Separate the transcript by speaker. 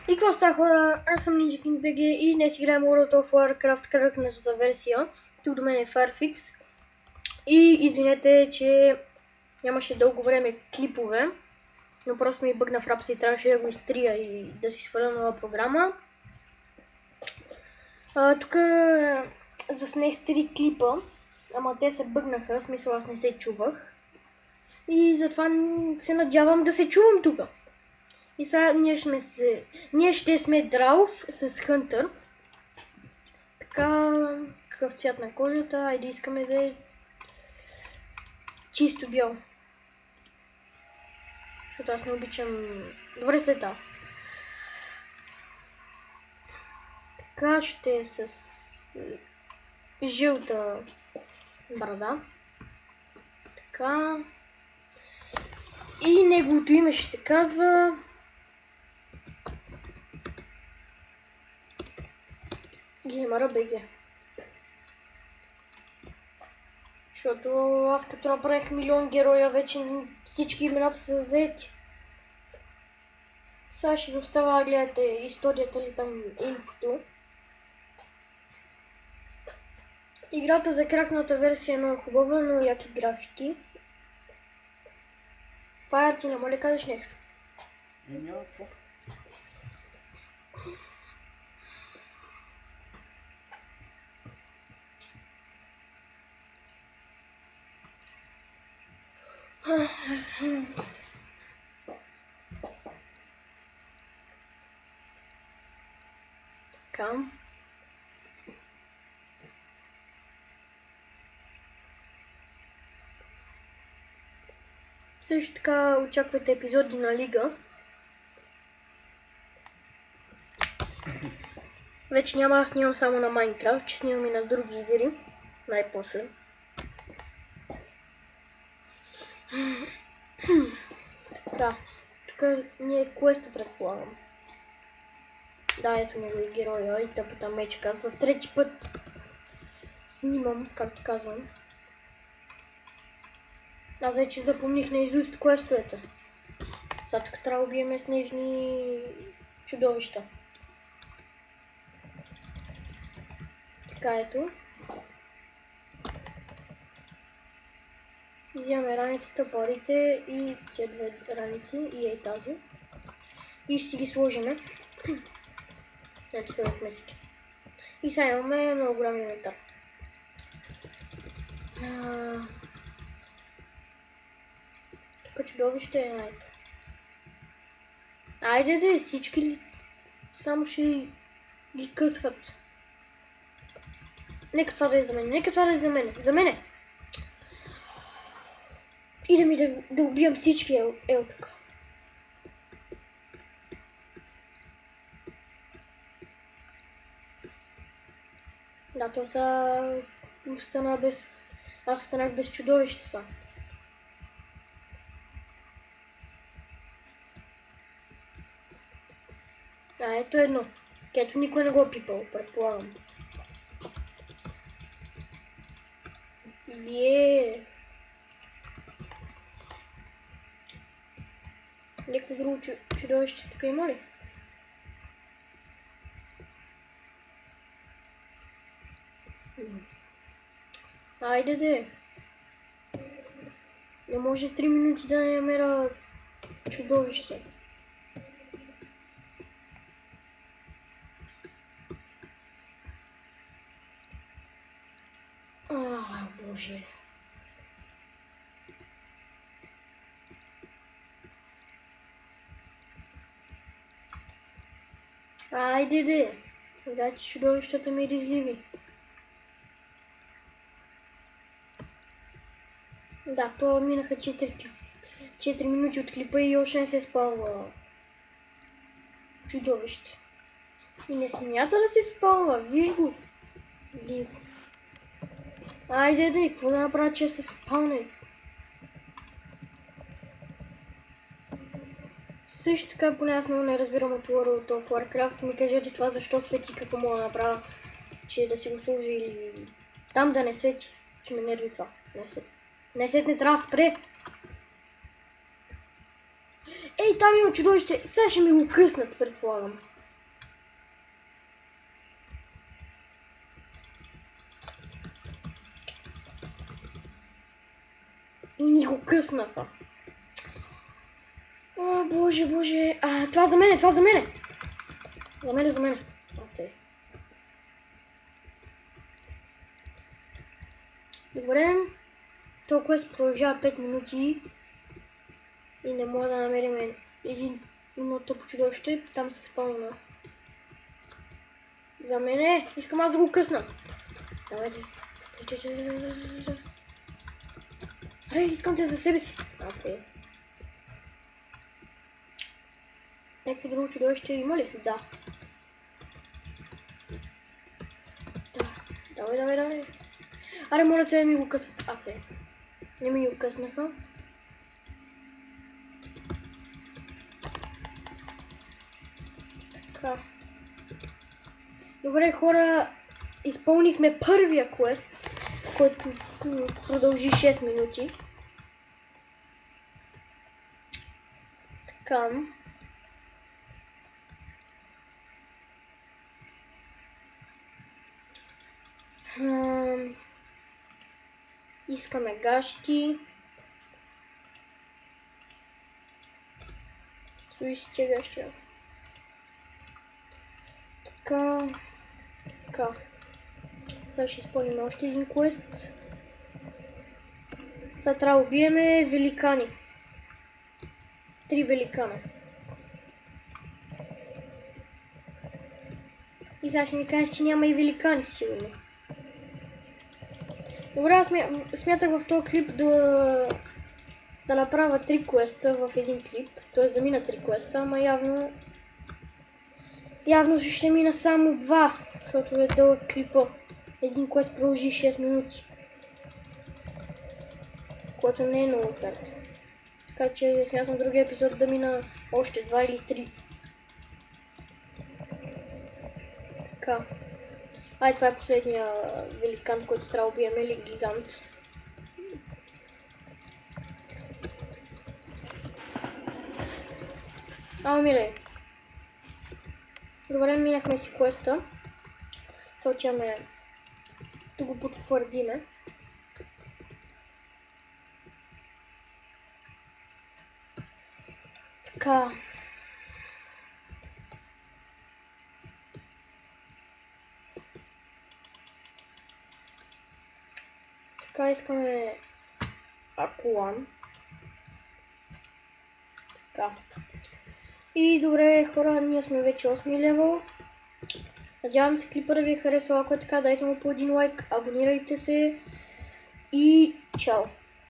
Speaker 1: И какво става, хора? Аз съм Ninja King BG и днес играем World of Warcraft кръгната версия. Тук до мен е Farfix. И извинете, че нямаше дълго време клипове, но просто ми бъгна в рапса и трябваше да го изтрия и да си сваля нова програма. Тук заснех 3 клипа, ама те се бъгнаха, в смисъл аз не се чувах. И затова се надявам да се чувам тук. И сега ние ще сме Драуф с Хънтър. Така, какъв цвят на кожата, айде искаме да е чисто бял. Защото аз не обичам... Добре света. Така ще е с жълта брада. Така. И неговото име ще се казва... Геймъра BG. Защото аз като направих милион героя, вече всички имената са заети. Сега ще ви остава да гледате историята ли там инфото. Играта за кракната версия е много хубава, но яки графики. Файер, ти няма ли кажеш нещо?
Speaker 2: Няма какво.
Speaker 1: Така. Също така очаквайте епизоди на Лига. Вече няма, аз снимам само на Майнкрафт, че снимам и на други игри. Най-после. Така. Тук ни е квеста, предполагам. Да, ето него и героя и тъпата мечка. За трети път снимам, както казвам. Аз вече запомних наизуст квестовете. Сега тук трябва да убием снежни чудовища. Така ето. Взимаме раницата, парите и тия две раници и ей тази. И ще си ги сложиме. Ето сложихме си. И сега имаме много голям инвентар. Тук чудовище е ето. Айде да всички ли само ще ги късват. Нека това да е за мен, нека това да е за мен. За мене! И да ми да убиям всички ел тук. Да, то са... остана без... Аз останах без чудовище са. Ето едно. Кето никой не го е пипал, предполагам. Някакво друго чудовище тук има ли? Айде де. Не може 3 минути да не намеря чудовище. Боже. Айде де. Дайте чудовищата ми изливи. Да, то минаха 4 минути от клипа и още не се спалва чудовище. И не смята да се спалва, виж го. Айде да, какво да направя, че се спалне? Също така, поне аз много не разбирам от World of Warcraft. Ми кажете това защо свети, какво мога да направя, че да си го служи или там да не свети, че ме нерви това. Не сетне трябва да спре. Ей, там има чудовище, сега ще ми го къснат, предполагам. И ни го къснаха. О, боже, боже. Това за мене, това за мене. За мене. Окей. Добре. Толкова се продължава 5 минути. И не мога да намерим едно тъпо чудовище. Там се спомня. За мене. Искам аз да го късна. Давайте. Аре, искам те за себе си. Окей. Някакво друго чудовище има ли? Да. Давай. Аре, моля те ми го късват. Окей. Не ми го къснаха. Така. Добре, хора, изпълнихме първия квест, който продължи 6 минути. Така. Искаме гащи. Служи си тия гащи. Така. Сега ще изпълним още един квест. Сега трябва да убиеме великани. 3 великана. И сега ще ми кажеш, че няма и великани сигурно. Добре, аз смятах в този клип да направя 3 квеста в един клип. Т.е. да мина 3 квеста, ама явно ще мина само 2, защото е дълъг клипа. Един квест продължи 6 минути. Което не е много оферта. Така че смятам другия епизод да мина още 2 или 3. Така. Това е последния великан, който трябва да убием, или гигант. Умирай. Добре, минахме си квеста. Сега отиваме да го потвърдиме. Така. Така, искаме Акулан. Така. И добре, хора, ние сме вече 8 левел. Надявам се клипа да ви е харесал. Ако е така, дайте му по един лайк, абонирайте се и чао!